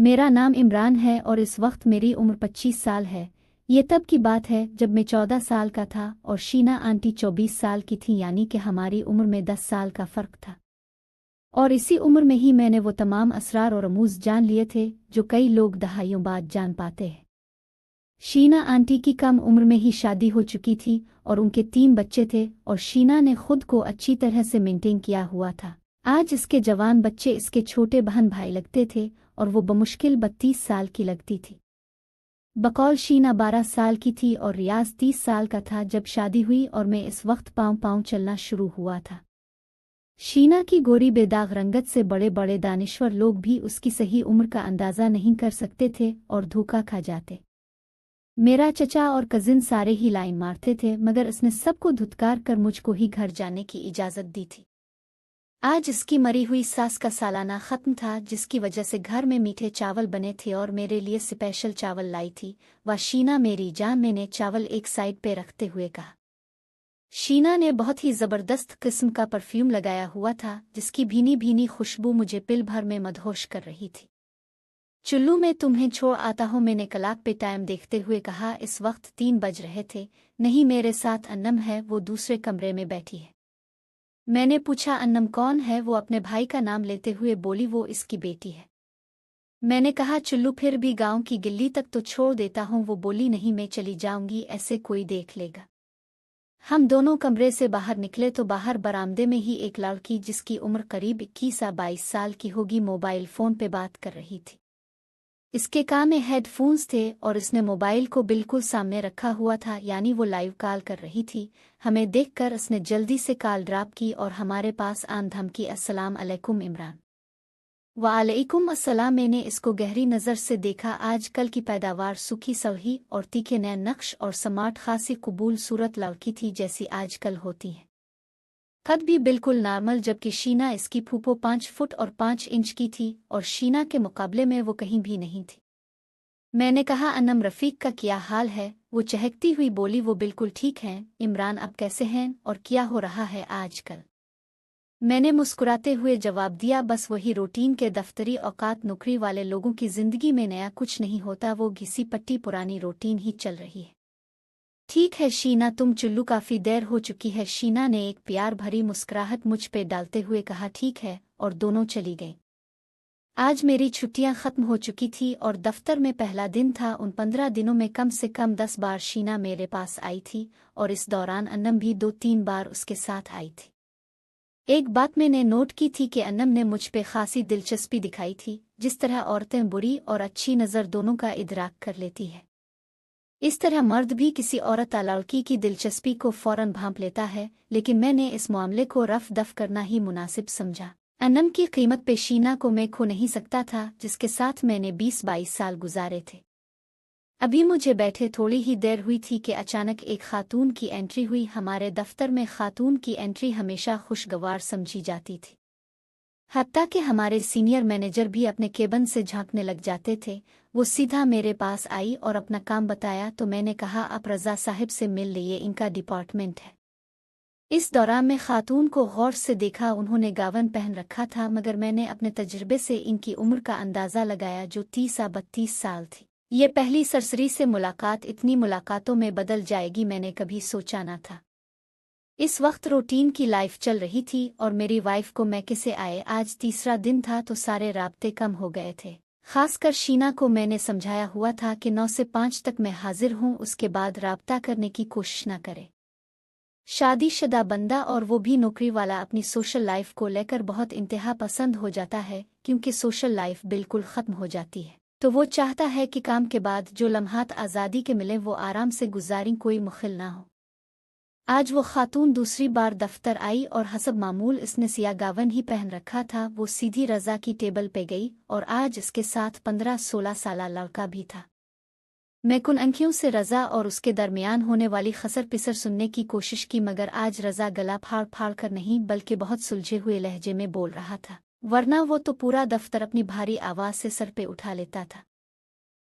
मेरा नाम इमरान है और इस वक्त मेरी उम्र 25 साल है। ये तब की बात है जब मैं 14 साल का था और शीना आंटी 24 साल की थी, यानी कि हमारी उम्र में 10 साल का फ़र्क था। और इसी उम्र में ही मैंने वो तमाम असरार और रमूज़ जान लिए थे जो कई लोग दहाइयों बाद जान पाते हैं। शीना आंटी की कम उम्र में ही शादी हो चुकी थी और उनके 3 बच्चे थे और शीना ने खुद को अच्छी तरह से मेंटेन किया हुआ था। आज इसके जवान बच्चे इसके छोटे बहन भाई लगते थे और वो बमुश्किल 32 साल की लगती थी। बकौल शीना 12 साल की थी और रियाज 30 साल का था जब शादी हुई और मैं इस वक्त पाँव पाँव चलना शुरू हुआ था। शीना की गोरी बेदाग रंगत से बड़े बड़े दानिश्वर लोग भी उसकी सही उम्र का अंदाज़ा नहीं कर सकते थे और धोखा खा जाते। मेरा चचा और कजिन सारे ही लाइन मारते थे, मगर इसने सबको धुतकार कर मुझको ही घर जाने की इजाज़त दी थी। आज इसकी मरी हुई सास का सालाना ख़त्म था, जिसकी वजह से घर में मीठे चावल बने थे और मेरे लिए स्पेशल चावल लाई थी। वाह शीना मेरी जान, मैंने चावल एक साइड पे रखते हुए कहा। शीना ने बहुत ही ज़बरदस्त किस्म का परफ्यूम लगाया हुआ था, जिसकी भीनी भीनी खुशबू मुझे पिल भर में मदहोश कर रही थी। चुल्लू में तुम्हें छोड़ आता हूँ, मैंने क्लॉक पे टाइम देखते हुए कहा। इस वक्त 3 बज रहे थे। नहीं, मेरे साथ अन्नम है, वो दूसरे कमरे में बैठी है। मैंने पूछा अन्नम कौन है? वो अपने भाई का नाम लेते हुए बोली, वो इसकी बेटी है। मैंने कहा चुल्लू फिर भी गांव की गिल्ली तक तो छोड़ देता हूँ। वो बोली नहीं, मैं चली जाऊंगी, ऐसे कोई देख लेगा। हम दोनों कमरे से बाहर निकले तो बाहर बरामदे में ही एक लड़की, जिसकी उम्र करीब 21 या 22 साल की होगी, मोबाइल फ़ोन पे बात कर रही थी। इसके कान में हेडफोन्स थे और इसने मोबाइल को बिल्कुल सामने रखा हुआ था, यानी वो लाइव कॉल कर रही थी। हमें देखकर इसने जल्दी से कॉल ड्रॉप की और हमारे पास आन धमकी, अस्सलाम अलैकुम इमरान। वालेकुम अस्सलाम। मैंने इसको गहरी नज़र से देखा। आजकल की पैदावार सूखी सवही और तीखे नैन नक्श और स्मार्ट खासी कबूल सूरत लड़की थी, जैसी आजकल होती है। कद भी बिल्कुल नॉर्मल, जबकि शीना इसकी फूफो 5 फुट और 5 इंच की थी और शीना के मुकाबले में वो कहीं भी नहीं थी। मैंने कहा अन्नम रफ़ीक का क्या हाल है? वो चहकती हुई बोली, वो बिल्कुल ठीक हैं। इमरान आप कैसे हैं और क्या हो रहा है आजकल? मैंने मुस्कुराते हुए जवाब दिया, बस वही रूटीन के दफ्तरी औकात। नौकरी वाले लोगों की ज़िंदगी में नया कुछ नहीं होता, वो घिसी पट्टी पुरानी रूटीन ही चल रही है। ठीक है शीना, तुम चुल्लू काफ़ी देर हो चुकी है। शीना ने एक प्यार भरी मुस्कुराहट मुझ पे डालते हुए कहा। ठीक है, और दोनों चली गईं। आज मेरी छुट्टियां ख़त्म हो चुकी थी और दफ्तर में पहला दिन था। उन 15 दिनों में कम से कम 10 बार शीना मेरे पास आई थी और इस दौरान अन्नम भी 2-3 बार उसके साथ आई थी। एक बात मैंने नोट की थी कि अन्नम ने मुझ पे खासी दिलचस्पी दिखाई थी। जिस तरह औरतें बुरी और अच्छी नज़र दोनों का इदराक कर लेती है, इस तरह मर्द भी किसी औरत या लड़की की दिलचस्पी को फ़ौरन भांप लेता है। लेकिन मैंने इस मामले को रफ दफ करना ही मुनासिब समझा। अन्नम की कीमत पे शीना को मैं खो नहीं सकता था, जिसके साथ मैंने 20-22 साल गुजारे थे। अभी मुझे बैठे थोड़ी ही देर हुई थी कि अचानक एक खातून की एंट्री हुई। हमारे दफ्तर में खातून की एंट्री हमेशा खुशगवार समझी जाती थी, हत्ता कि हमारे सीनियर मैनेजर भी अपने केबिन से झांकने लग जाते थे। वो सीधा मेरे पास आई और अपना काम बताया तो मैंने कहा, आप रज़ा साहिब से मिल लिए, इनका डिपार्टमेंट है। इस दौरान मैं खातून को गौर से देखा। उन्होंने गावन पहन रखा था, मगर मैंने अपने तजुर्बे से इनकी उम्र का अंदाज़ा लगाया, जो 30 या 32 साल थी। ये पहली सरसरी से मुलाकात इतनी मुलाकातों में बदल जाएगी, मैंने कभी सोचा न था। इस वक्त रूटीन की लाइफ चल रही थी और मेरी वाइफ को मैं कैसे आए। आज तीसरा दिन था तो सारे राब्ते कम हो गए थे। खासकर शीना को मैंने समझाया हुआ था कि 9 से 5 तक मैं हाजिर हूँ, उसके बाद राब्ता करने की कोशिश न करे। शादीशुदा बंदा और वो भी नौकरी वाला अपनी सोशल लाइफ को लेकर बहुत इंतहा पसंद हो जाता है, क्योंकि सोशल लाइफ बिल्कुल ख़त्म हो जाती है तो वो चाहता है कि काम के बाद जो लम्हात आज़ादी के मिले वो आराम से गुजारें, कोई मुखिल ना हो। आज वो खातून दूसरी बार दफ्तर आई और हसब मामूल इसने सिया गावन ही पहन रखा था। वो सीधी रज़ा की टेबल पे गई और आज इसके साथ 15-16 साला लड़का भी था। मैं कुन आंखियों से रज़ा और उसके दरमियान होने वाली खसर पिसर सुनने की कोशिश की, मगर आज रज़ा गला फाड़ फाड़ कर नहीं बल्कि बहुत सुलझे हुए लहजे में बोल रहा था, वरना वो तो पूरा दफ्तर अपनी भारी आवाज़ से सर पे उठा लेता था।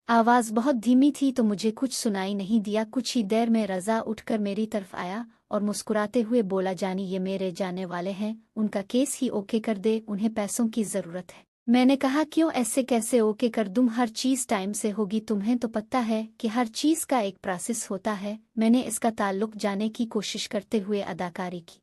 आवाज़ बहुत धीमी थी तो मुझे कुछ सुनाई नहीं दिया। कुछ ही देर में रज़ा उठकर मेरी तरफ आया और मुस्कुराते हुए बोला, जानी ये मेरे जाने वाले हैं, उनका केस ही ओके कर दे, उन्हें पैसों की ज़रूरत है। मैंने कहा क्यों ऐसे कैसे ओके कर दूं, हर चीज़ टाइम से होगी, तुम्हें तो पता है कि हर चीज़ का एक प्रोसेस होता है। मैंने इसका ताल्लुक जाने की कोशिश करते हुए अदाकारी की।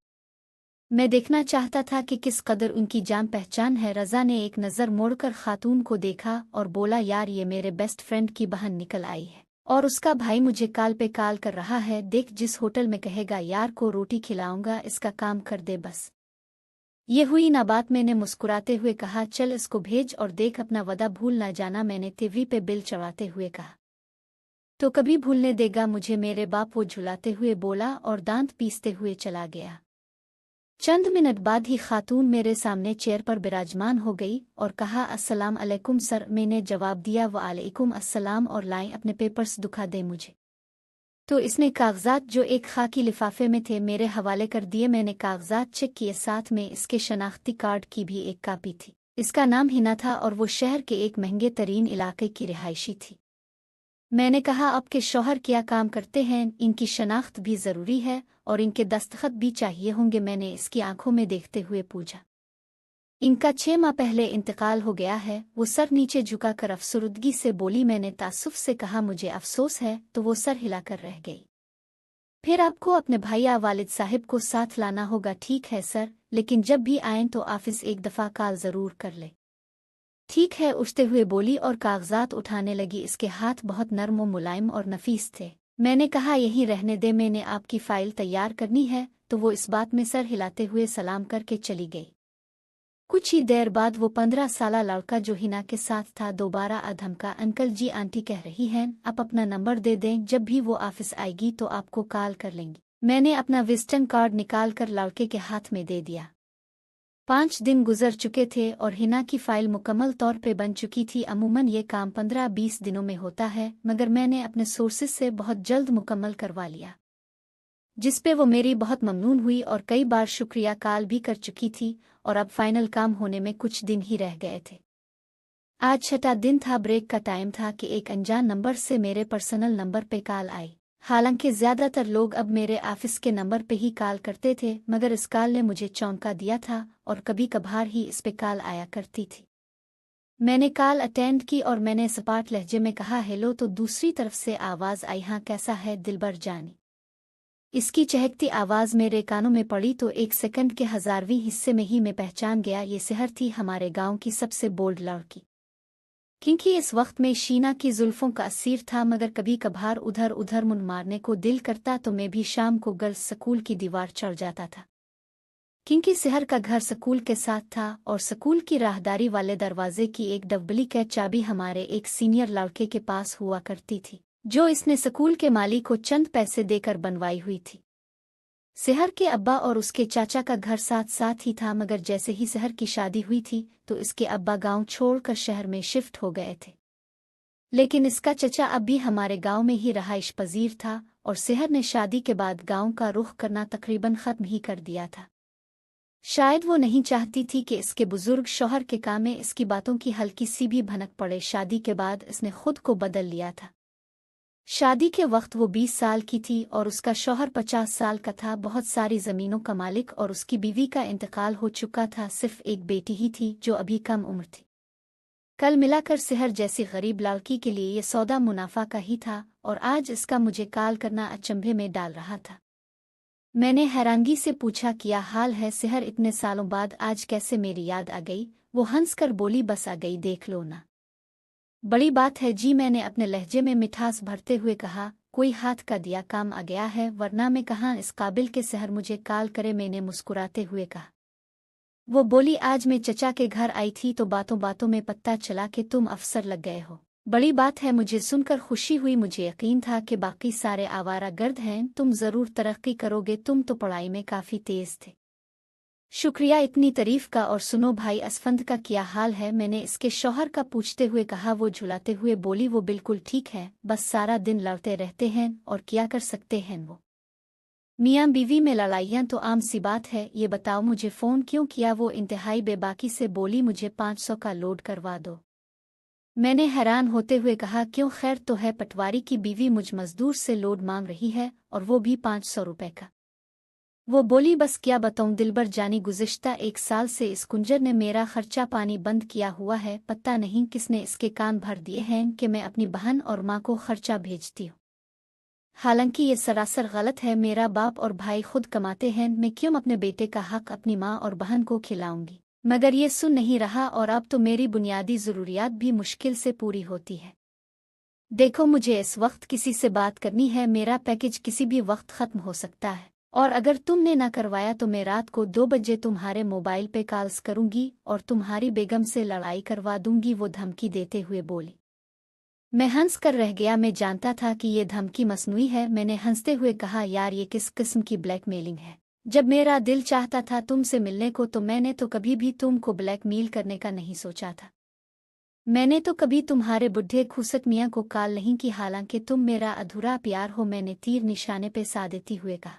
मैं देखना चाहता था कि किस कदर उनकी जान पहचान है। रज़ा ने एक नज़र मोड़कर खातून को देखा और बोला, यार ये मेरे बेस्ट फ्रेंड की बहन निकल आई है और उसका भाई मुझे कॉल पे कॉल कर रहा है। देख, जिस होटल में कहेगा यार को रोटी खिलाऊंगा, इसका काम कर दे बस। ये हुई ना बात। मैंने मुस्कुराते हुए कहा, चल इसको भेज और देख अपना वदा भूल ना जाना। मैंने टीवी पे बिल चढ़ाते हुए कहा, तो कभी भूलने देगा मुझे मेरे बाप, वो झुलाते हुए बोला और दांत पीसते हुए चला गया। चंद मिनट बाद ही खातून मेरे सामने चेयर पर विराजमान हो गई और कहा, अस्सलाम अलैकुम सर। मैंने जवाब दिया, वालेकुम अस्सलाम, और लाएं अपने पेपर्स दिखा दे मुझे। तो इसने कागजात जो एक खाकी लिफाफे में थे मेरे हवाले कर दिए। मैंने कागजात चेक किए, साथ में इसके शनाख्ती कार्ड की भी एक कापी थी। इसका नाम हिना था और वो शहर के एक महंगे तरीन इलाके की रिहायशी थी। मैंने कहा, आपके शौहर क्या काम करते हैं? इनकी शनाख्त भी ज़रूरी है और इनके दस्तखत भी चाहिए होंगे। मैंने इसकी आंखों में देखते हुए पूछा। इनका 6 माह पहले इंतकाल हो गया है। वो सर नीचे झुकाकर अफसरदगी से बोली। मैंने तासुफ से कहा, मुझे अफसोस है, तो वो सर हिलाकर रह गई। फिर आपको अपने भाई या वालिद साहिब को साथ लाना होगा। ठीक है सर, लेकिन जब भी आएं तो ऑफिस एक दफ़ा कॉल ज़रूर कर ले। ठीक है, उठते हुए बोली और कागजात उठाने लगी। इसके हाथ बहुत नर्म व मुलायम और नफीस थे। मैंने कहा, यहीं रहने दे, मैंने आपकी फ़ाइल तैयार करनी है। तो वो इस बात में सर हिलाते हुए सलाम करके चली गई। कुछ ही देर बाद वो 15 साला लड़का जो हिना के साथ था दोबारा धमका, अंकल जी आंटी कह रही हैं आप अपना नंबर दे दें, जब भी वो ऑफिस आएगी तो आपको कॉल कर लेंगी। मैंने अपना विजिटिंग कार्ड निकाल कर लड़के के हाथ में दे दिया। 5 दिन गुजर चुके थे और हिना की फाइल मुकम्मल तौर पे बन चुकी थी। अमूमन ये काम 15-20 दिनों में होता है, मगर मैंने अपने सोर्सेज से बहुत जल्द मुकम्मल करवा लिया, जिस पे वो मेरी बहुत ममनून हुई और कई बार शुक्रिया कॉल भी कर चुकी थी। और अब फाइनल काम होने में कुछ दिन ही रह गए थे। आज 6ठा दिन था, ब्रेक का टाइम था कि एक अनजान नंबर से मेरे पर्सनल नंबर पे कॉल आई। हालांकि ज़्यादातर लोग अब मेरे ऑफिस के नंबर पे ही कॉल करते थे, मगर इस कॉल ने मुझे चौंका दिया था और कभी कभार ही इस पे कॉल आया करती थी। मैंने कॉल अटेंड की और मैंने सपाट लहजे में कहा, हेलो। तो दूसरी तरफ से आवाज़ आई, हाँ कैसा है दिलबर जानी। इसकी चहकती आवाज़ मेरे कानों में पड़ी तो एक सेकंड के 1000वीं हिस्से में ही मैं पहचान गया, ये सेहर थी, हमारे गांव की सबसे बोल्ड लड़की। क्योंकि इस वक्त में शीना की जुल्फों का असीर था, मगर कभी कभार उधर उधर मुन मारने को दिल करता तो मैं भी शाम को गर्ल्स स्कूल की दीवार चढ़ जाता था। क्योंकि सेहर का घर स्कूल के साथ था और स्कूल की राहदारी वाले दरवाजे की एक डुप्लीकेट चाबी हमारे एक सीनियर लड़के के पास हुआ करती थी, जो इसने स्कूल के मालिक को चंद पैसे देकर बनवाई हुई थी। सेहर के अब्बा और उसके चाचा का घर साथ साथ ही था, मगर जैसे ही सेहर की शादी हुई थी तो इसके अब्बा गांव छोड़कर शहर में शिफ्ट हो गए थे। लेकिन इसका चचा अब भी हमारे गांव में ही रहाइश पजीर था और सेहर ने शादी के बाद गांव का रुख करना तकरीबन खत्म ही कर दिया था। शायद वो नहीं चाहती थी कि इसके बुजुर्ग शौहर के काम में इसकी बातों की हल्की सी भी भनक पड़े। शादी के बाद इसने खुद को बदल लिया था। शादी के वक्त वो 20 साल की थी और उसका शौहर 50 साल का था, बहुत सारी ज़मीनों का मालिक, और उसकी बीवी का इंतकाल हो चुका था। सिर्फ एक बेटी ही थी जो अभी कम उम्र थी। कल मिलाकर सेहर जैसी गरीब लड़की के लिए ये सौदा मुनाफा का ही था और आज इसका मुझे कॉल करना अचंभे में डाल रहा था। मैंने हैरानगी से पूछा, क्या हाल है सेहर? इतने सालों बाद आज कैसे मेरी याद आ गई? वो हंसकर बोली, बस आ गई, देख लो ना, बड़ी बात है जी। मैंने अपने लहजे में मिठास भरते हुए कहा, कोई हाथ का दिया काम आ गया है, वरना मैं कहाँ इस काबिल के सेहर मुझे कॉल करे। मैंने मुस्कुराते हुए कहा। वो बोली, आज मैं चचा के घर आई थी तो बातों बातों में पता चला कि तुम अफसर लग गए हो। बड़ी बात है, मुझे सुनकर खुशी हुई। मुझे यकीन था कि बाकी सारे आवारा गर्द हैं, तुम ज़रूर तरक्की करोगे, तुम तो पढ़ाई में काफ़ी तेज़ थे। शुक्रिया इतनी तारीफ का। और सुनो भाई असफंद का क्या हाल है? मैंने इसके शौहर का पूछते हुए कहा। वो झुलाते हुए बोली, वो बिल्कुल ठीक है, बस सारा दिन लड़ते रहते हैं और क्या कर सकते हैं वो। मियाँ बीवी में लड़ाइयाँ तो आम सी बात है। ये बताओ मुझे फ़ोन क्यों किया? वो इंतहाई बेबाकी से बोली, मुझे 500 का लोड करवा दो। मैंने हैरान होते हुए कहा, क्यों, खैर तो है? पटवारी की बीवी मुझ मजदूर से लोड मांग रही है और वो भी 500 रुपए का। वो बोली, बस क्या बताऊं दिलबर जानी, गुज़िश्ता 1 साल से इस कुंजर ने मेरा खर्चा पानी बंद किया हुआ है। पता नहीं किसने इसके कान भर दिए हैं कि मैं अपनी बहन और माँ को खर्चा भेजती हूँ। हालांकि ये सरासर गलत है। मेरा बाप और भाई खुद कमाते हैं, मैं क्यों अपने बेटे का हक अपनी माँ और बहन को खिलाऊंगी। मगर ये सुन नहीं रहा और अब तो मेरी बुनियादी ज़रूरियात भी मुश्किल से पूरी होती है। देखो, मुझे इस वक्त किसी से बात करनी है। मेरा पैकेज किसी भी वक्त ख़त्म हो सकता है और अगर तुमने ना करवाया तो मैं रात को 2 बजे तुम्हारे मोबाइल पे कॉल्स करूंगी और तुम्हारी बेगम से लड़ाई करवा दूंगी। वो धमकी देते हुए बोली। मैं हंस कर रह गया। मैं जानता था कि ये धमकी मसनूई है। मैंने हंसते हुए कहा, यार ये किस किस्म की ब्लैकमेलिंग है। जब मेरा दिल चाहता था तुमसे मिलने को तो मैंने तो कभी भी तुमको ब्लैकमेल करने का नहीं सोचा था। मैंने तो कभी तुम्हारे बुढ़े खुसक मियाँ को कॉल नहीं की, हालांकि तुम मेरा अधूरा प्यार हो। मैंने तीर निशाने पे सा देती हुए कहा।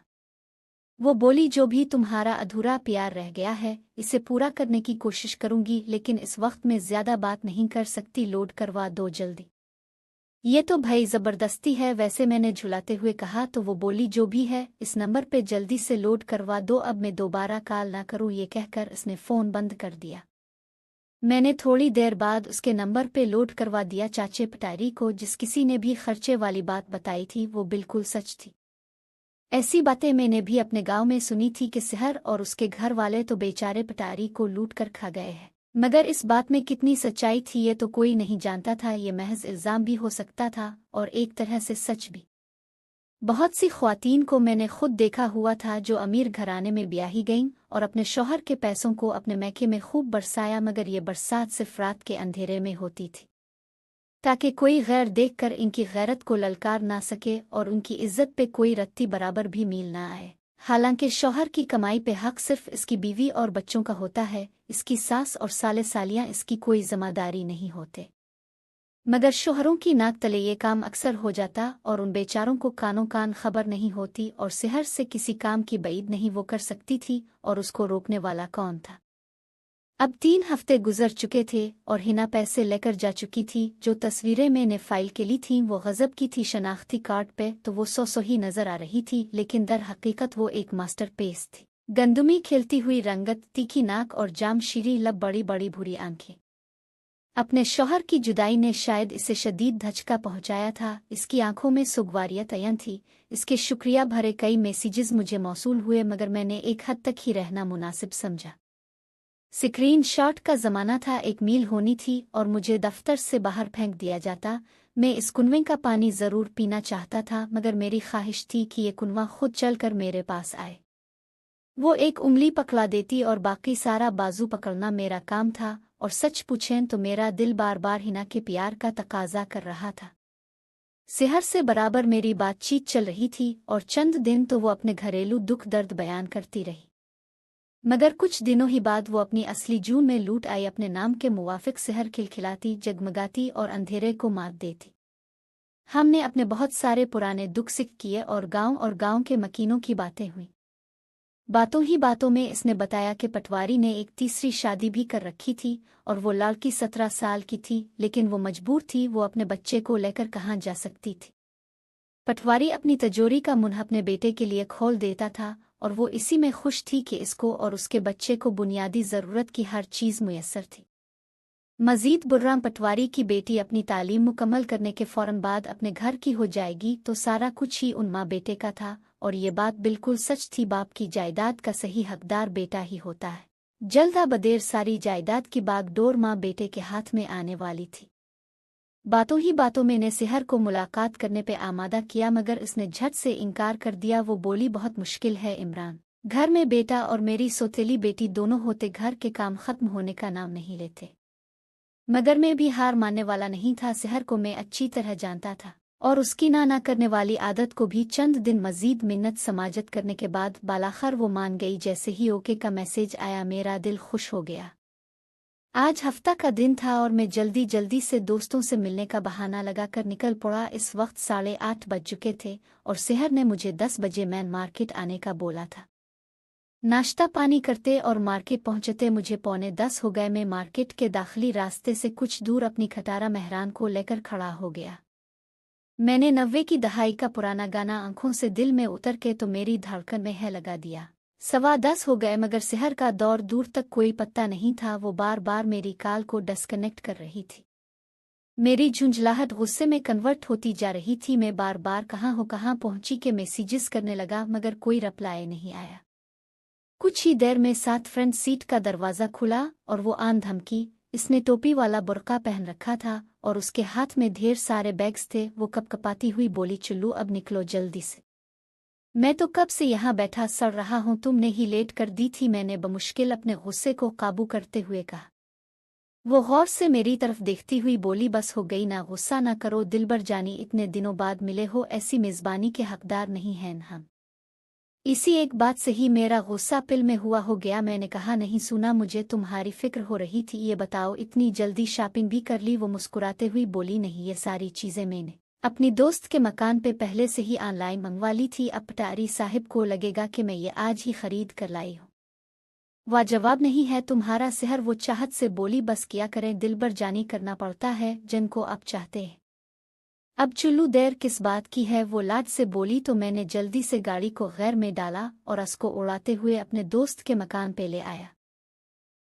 वो बोली, जो भी तुम्हारा अधूरा प्यार रह गया है इसे पूरा करने की कोशिश करूंगी, लेकिन इस वक्त मैं ज्यादा बात नहीं कर सकती। लोड करवा दो जल्दी। ये तो भाई जबरदस्ती है। वैसे मैंने झुलाते हुए कहा। तो वो बोली, जो भी है इस नंबर पे जल्दी से लोड करवा दो, अब मैं दोबारा कॉल ना करूं। ये कहकर उसने फ़ोन बंद कर दिया। मैंने थोड़ी देर बाद उसके नंबर पे लोड करवा दिया। चाचे पटारी को जिस किसी ने भी खर्चे वाली बात बताई थी वो बिल्कुल सच थी। ऐसी बातें मैंने भी अपने गांव में सुनी थी कि सहर और उसके घर वाले तो बेचारे पटारी को लूट कर खा गए हैं। मगर इस बात में कितनी सच्चाई थी ये तो कोई नहीं जानता था। ये महज इल्ज़ाम भी हो सकता था और एक तरह से सच भी। बहुत सी ख्वातीन को मैंने खुद देखा हुआ था जो अमीर घराने में ब्याही गईं और अपने शौहर के पैसों को अपने मैके में खूब बरसाया, मगर ये बरसात सिर्फ रात के अंधेरे में होती थी ताकि कोई गैर देखकर इनकी गैरत को ललकार ना सके और उनकी इज्जत पे कोई रत्ती बराबर भी मील ना आए। हालांकि शौहर की कमाई पे हक सिर्फ इसकी बीवी और बच्चों का होता है, इसकी सास और साले सालियां इसकी कोई जिम्मेदारी नहीं होते। मगर शोहरों की नाक तले ये काम अक्सर हो जाता और उन बेचारों को कानों कान खबर नहीं होती और सहर से किसी काम की बईद नहीं वो कर सकती थी और उसको रोकने वाला कौन था। अब 3 हफ्ते गुजर चुके थे और हिना पैसे लेकर जा चुकी थी। जो तस्वीरें मैंने फाइल के ली थीं वो गजब की थी। शनाख्ती कार्ड पे तो वो सौ ही नजर आ रही थी, लेकिन दर हकीकत वो एक मास्टरपीस थी। गंदुमी खिलती हुई रंगत, तीखी नाक और जामशीरी लब, बड़ी बड़ी भूरी आंखें। अपने शौहर की जुदाई ने शायद इसे शदीद धचका पहुंचाया था। इसकी आंखों में सुगवारियत अयन थी। इसके शुक्रिया भरे कई मैसेजेस मुझे मौसूल हुए, मगर मैंने एक हद तक ही रहना मुनासिब समझा। स्क्रीन शॉट का ज़माना था। एक मील होनी थी और मुझे दफ्तर से बाहर फेंक दिया जाता। मैं इस कुनवे का पानी ज़रूर पीना चाहता था, मगर मेरी ख्वाहिश थी कि ये कुनवा खुद चलकर मेरे पास आए। वो एक उंगली पकड़ा देती और बाकी सारा बाजू पकड़ना मेरा काम था। और सच पूछें तो मेरा दिल बार बार हिना के प्यार का तकाजा कर रहा था। सेहर से बराबर मेरी बातचीत चल रही थी और चंद दिन तो वो अपने घरेलू दुख दर्द बयान करती रही, मगर कुछ दिनों ही बाद वो अपनी असली जून में लूट आई। अपने नाम के मुवाफिक सहर खिलखिलाती, जगमगाती और अंधेरे को मात देती। हमने अपने बहुत सारे पुराने दुख सिक किए और गांव के मकीनों की बातें हुई। बातों ही बातों में इसने बताया कि पटवारी ने एक तीसरी शादी भी कर रखी थी और वो लड़की 17 साल की थी, लेकिन वो मजबूर थी। वो अपने बच्चे को लेकर कहाँ जा सकती थी। पटवारी अपनी तिजोरी का मुंह अपने बेटे के लिए खोल देता था और वो इसी में खुश थी कि इसको और उसके बच्चे को बुनियादी ज़रूरत की हर चीज़ मुयस्सर थी। मज़ीद बुर्राम, पटवारी की बेटी अपनी तालीम मुकम्मल करने के फ़ौरन बाद अपने घर की हो जाएगी तो सारा कुछ ही उन माँ बेटे का था। और ये बात बिल्कुल सच थी। बाप की जायदाद का सही हकदार बेटा ही होता है। जल्दा बदेर सारी जायदाद की बागडोर माँ बेटे के हाथ में आने वाली थी। बातों ही बातों में ने सेहर को मुलाकात करने पे आमादा किया, मगर इसने झट से इनकार कर दिया। वो बोली, बहुत मुश्किल है इमरान, घर में बेटा और मेरी सौतेली बेटी दोनों होते घर के काम खत्म होने का नाम नहीं लेते। मगर मैं भी हार मानने वाला नहीं था। सेहर को मैं अच्छी तरह जानता था और उसकी ना करने वाली आदत को भी। चंद दिन मजीद मिन्नत समाजत करने के बाद बालाखर वो मान गई। जैसे ही ओके का मैसेज आया मेरा दिल खुश हो गया। आज हफ्ता का दिन था और मैं जल्दी से दोस्तों से मिलने का बहाना लगाकर निकल पड़ा। इस वक्त 8:30 बज चुके थे और सेहर ने मुझे 10 बजे मैन मार्केट आने का बोला था। नाश्ता पानी करते और मार्केट पहुंचते मुझे 9:45 हो गए। मैं मार्केट के दाखिली रास्ते से कुछ दूर अपनी खटारा मेहरान को लेकर खड़ा हो गया। मैंने 90 की दहाई का पुराना गाना आंखों से दिल में उतर के तो मेरी धड़कन में है लगा दिया। 10:15 हो गए मगर सेहर का दौर दूर तक कोई पत्ता नहीं था। वो बार बार मेरी कॉल को डिस्कनेक्ट कर रही थी। मेरी झुंझलाहट गुस्से में कन्वर्ट होती जा रही थी। मैं बार बार कहाँ पहुंची के मैसेजेस करने लगा मगर कोई रिप्लाई नहीं आया। कुछ ही देर में साथ फ्रंट सीट का दरवाज़ा खुला और वो आन धमकी। इसने टोपी वाला बुर्का पहन रखा था और उसके हाथ में ढेर सारे बैग्स थे। वो कपकपाती हुई बोली, चुल्लू अब निकलो जल्दी से। मैं तो कब से यहाँ बैठा सड़ रहा हूँ, तुमने ही लेट कर दी थी। मैंने बमुश्किल अपने गुस्से को काबू करते हुए कहा। वो गौर से मेरी तरफ देखती हुई बोली, बस हो गई ना, गुस्सा ना करो दिलबर जानी, इतने दिनों बाद मिले हो, ऐसी मेज़बानी के हकदार नहीं हैं हम। इसी एक बात से ही मेरा गुस्सा पिल में हुआ हो गया। मैंने कहा, नहीं सुना मुझे तुम्हारी फिक्र हो रही थी, ये बताओ इतनी जल्दी शॉपिंग भी कर ली? वो मुस्कुराते हुई बोली, नहीं, ये सारी चीज़ें मैंने अपनी दोस्त के मकान पे पहले से ही ऑनलाइन मंगवा ली थी। अब पटारी साहिब को लगेगा कि मैं ये आज ही खरीद कर लाई हूँ। वह जवाब नहीं है तुम्हारा सेहर, वो चाहत से बोली। बस किया करें दिलबर जानी, करना पड़ता है जिनको आप चाहते हैं। अब चुल्लू देर किस बात की है? वो लाज से बोली। तो मैंने जल्दी से गाड़ी को गैर में डाला और उसको उड़ाते हुए अपने दोस्त के मकान पे ले आया।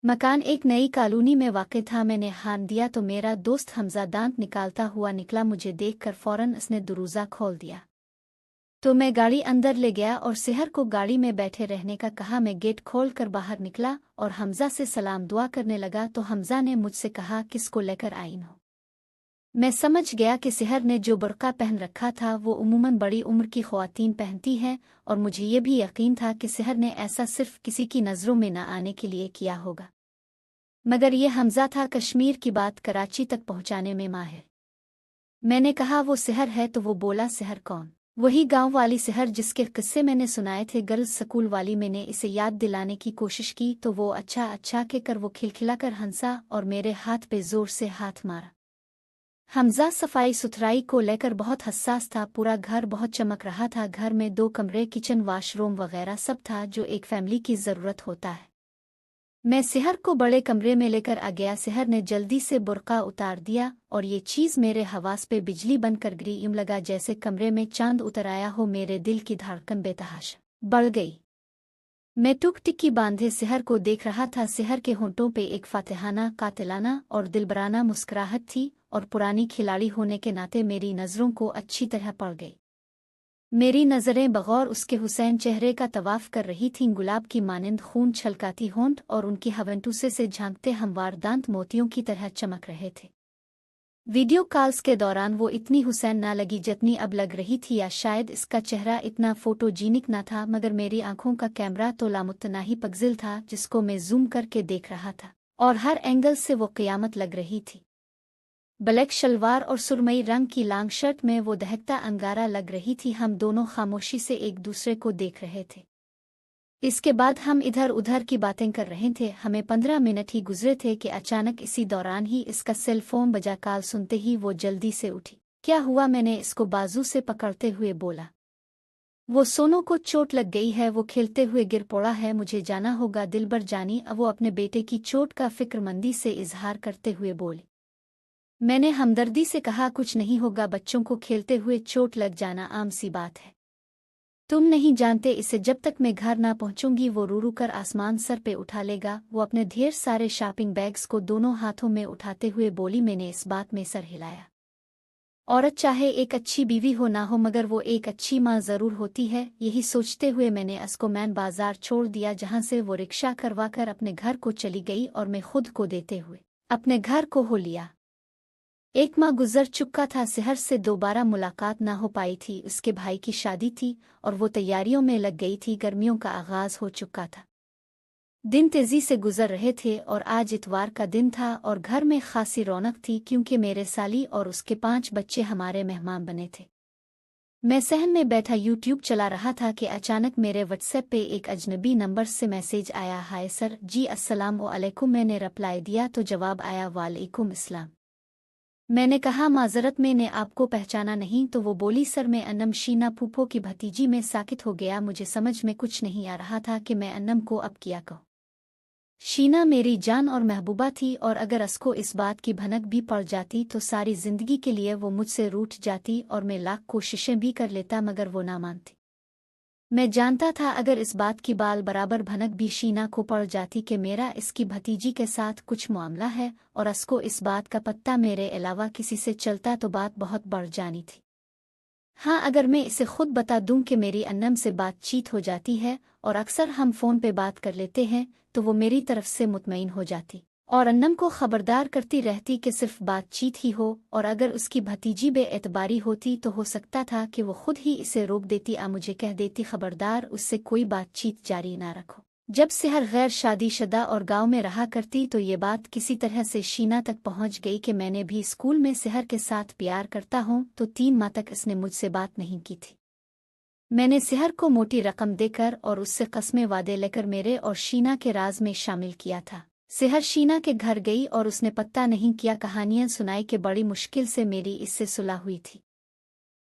मकान एक नई कॉलोनी में वाक़ था। मैंने हान दिया तो मेरा दोस्त हमजा दांत निकालता हुआ निकला। मुझे देखकर फौरन उसने दरवाज़ा खोल दिया तो मैं गाड़ी अंदर ले गया और सेहर को गाड़ी में बैठे रहने का कहा। मैं गेट खोल कर बाहर निकला और हमजा से सलाम दुआ करने लगा तो हमजा ने मुझसे कहा, किसको लेकर आई हो? मैं समझ गया कि सेहर ने जो बुर्का पहन रखा था वो उमूमन बड़ी उम्र की ख़वातीन पहनती हैं और मुझे ये भी यकीन था कि सेहर ने ऐसा सिर्फ किसी की नज़रों में न आने के लिए किया होगा। मगर ये हमजा था, कश्मीर की बात कराची तक पहुंचाने में माहिर। मैंने कहा, वो सेहर है? तो वो बोला, सेहर कौन? वही गांव वाली सेहर जिसके किस्से मैंने सुनाए थे, गर्ल्स स्कूल वाली। मैंने इसे याद दिलाने की कोशिश की तो वो अच्छा अच्छा कहकर वो खिलखिलाकर हंसा और मेरे हाथ पे ज़ोर से हाथ मारा। हमजा सफाई सुथराई को लेकर बहुत हसास था। पूरा घर बहुत चमक रहा था। घर में 2 कमरे, किचन, वॉशरूम वगैरह सब था जो एक फैमिली की ज़रूरत होता है। मैं सेहर को बड़े कमरे में लेकर आ गया। सेहर ने जल्दी से बुर्का उतार दिया और ये चीज़ मेरे हवास पे बिजली बनकर गिरी। यूं लगा जैसे कमरे में चांद उतर आया हो। मेरे दिल की धड़कन बेतहाशा बढ़ गई। मैं टुक टिक्की बांधे सेहर को देख रहा था। सेहर के होंठों पे एक फातिहाना, कातिलाना और दिलबराना मुस्कुराहट थी और पुरानी खिलाड़ी होने के नाते मेरी नज़रों को अच्छी तरह पड़ गई। मेरी नज़रें बगौर उसके हुसैन चेहरे का तवाफ कर रही थीं। गुलाब की मानिंद खून छलकाती होंठ और उनकी हवंटूसे से झांकते हमवार दांत मोतियों की तरह चमक रहे थे। वीडियो कॉल्स के दौरान वो इतनी हुसैन ना लगी जितनी अब लग रही थी, या शायद इसका चेहरा इतना फोटोजीनिक ना था। मगर मेरी आंखों का कैमरा तो लामुतनाही पगजिल था जिसको मैं जूम करके देख रहा था और हर एंगल से वो क़यामत लग रही थी। ब्लैक शलवार और सुरमई रंग की लॉन्ग शर्ट में वो दहकता अंगारा लग रही थी। हम दोनों खामोशी से एक दूसरे को देख रहे थे। इसके बाद हम इधर उधर की बातें कर रहे थे। हमें 15 मिनट ही गुजरे थे कि अचानक इसी दौरान ही इसका सेल फोन बजा। कॉल सुनते ही वो जल्दी से उठी। क्या हुआ? मैंने इसको बाजू से पकड़ते हुए बोला। वो सोनू को चोट लग गई है, वो खेलते हुए गिर पड़ा है, मुझे जाना होगा दिलबर जानी। अब वो अपने बेटे की चोट का फिक्रमंदी से इजहार करते हुए बोली। मैंने हमदर्दी से कहा, कुछ नहीं होगा, बच्चों को खेलते हुए चोट लग जाना आम सी बात है। तुम नहीं जानते इसे, जब तक मैं घर ना पहुंचूंगी वो रू रू कर आसमान सर पे उठा लेगा। वो अपने ढेर सारे शॉपिंग बैग्स को दोनों हाथों में उठाते हुए बोली। मैंने इस बात में सर हिलाया। औरत चाहे एक अच्छी बीवी हो ना हो मगर वो एक अच्छी माँ ज़रूर होती है। यही सोचते हुए मैंने अस्को मैन बाजार छोड़ दिया जहाँ से वो रिक्शा करवा कर अपने घर को चली गई और मैं खुद को देते हुए अपने घर को हो लिया। एक माह गुजर चुका था। सेहर से दोबारा मुलाकात ना हो पाई थी। उसके भाई की शादी थी और वो तैयारियों में लग गई थी। गर्मियों का आगाज हो चुका था। दिन तेजी से गुजर रहे थे और आज इतवार का दिन था और घर में खासी रौनक थी क्योंकि मेरे साली और उसके 5 बच्चे हमारे मेहमान बने थे। मैं सहन में बैठा यूट्यूब चला रहा था कि अचानक मेरे व्हाट्सएप पे एक अजनबी नंबर से मैसेज आया। हाय सर जी, अस्सलाम वालेकुम। मैंने रिप्लाई दिया तो जवाब आया, वालेकुम अस्सलाम। मैंने कहा, माजरत मैंने आपको पहचाना नहीं। तो वो बोली, सर मैं अन्नम शीना फूफो की भतीजी। में साकित हो गया। मुझे समझ में कुछ नहीं आ रहा था कि मैं अन्नम को अब क्या कहूँ। शीना मेरी जान और महबूबा थी और अगर उसको इस बात की भनक भी पड़ जाती तो सारी जिंदगी के लिए वो मुझसे रूठ जाती और मैं लाख कोशिशें भी कर लेता मगर वो ना मानती। मैं जानता था अगर इस बात की बाल बराबर भनक भी शीना को पड़ जाती कि मेरा इसकी भतीजी के साथ कुछ मामला है और उसको इस बात का पत्ता मेरे अलावा किसी से चलता तो बात बहुत बढ़ जानी थी। हाँ, अगर मैं इसे खुद बता दूं कि मेरी अन्नम से बातचीत हो जाती है और अक्सर हम फ़ोन पे बात कर लेते हैं तो वो मेरी तरफ से मुतमईन हो जाती और अन्नम को खबरदार करती रहती कि सिर्फ बातचीत ही हो, और अगर उसकी भतीजी बेएतबारी होती तो हो सकता था कि वो खुद ही इसे रोक देती मुझे कह देती खबरदार उससे कोई बातचीत जारी ना रखो। जब सेहर गैर शादीशुदा और गांव में रहा करती तो ये बात किसी तरह से शीना तक पहुंच गई कि मैंने भी स्कूल में सेहर के साथ प्यार करता हूं तो 3 माह तक इसने मुझसे बात नहीं की थी। मैंने सेहर को मोटी रकम देकर और उससे कस्में वादे लेकर मेरे और शीना के राज में शामिल किया था। सेहर शीना के घर गई और उसने पत्ता नहीं किया, कहानियां सुनाई कि बड़ी मुश्किल से मेरी इससे सुलह हुई थी।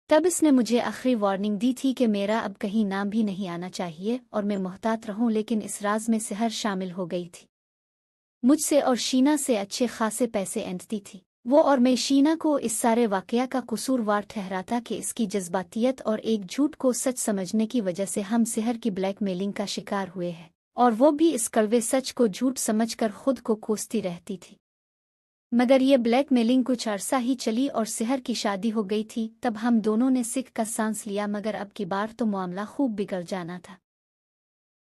तब इसने मुझे आखिरी वार्निंग दी थी कि मेरा अब कहीं नाम भी नहीं आना चाहिए और मैं मुहतात रहूं, लेकिन इस राज में सेहर शामिल हो गई थी। मुझसे और शीना से अच्छे खासे पैसे ऐंठती थी वो, और मैं शीना को इस सारे वाकया का कसूरवार ठहराता कि इसकी जज्बातियत और एक झूठ को सच समझने की वजह से हम सेहर की ब्लैकमेलिंग का शिकार हुए हैं, और वो भी इस कड़वे सच को झूठ समझकर खुद को कोसती रहती थी। मगर ये ब्लैकमेलिंग कुछ अरसा ही चली और सेहर की शादी हो गई थी। तब हम दोनों ने सिक का सांस लिया, मगर अब की बार तो मामला खूब बिगड़ जाना था।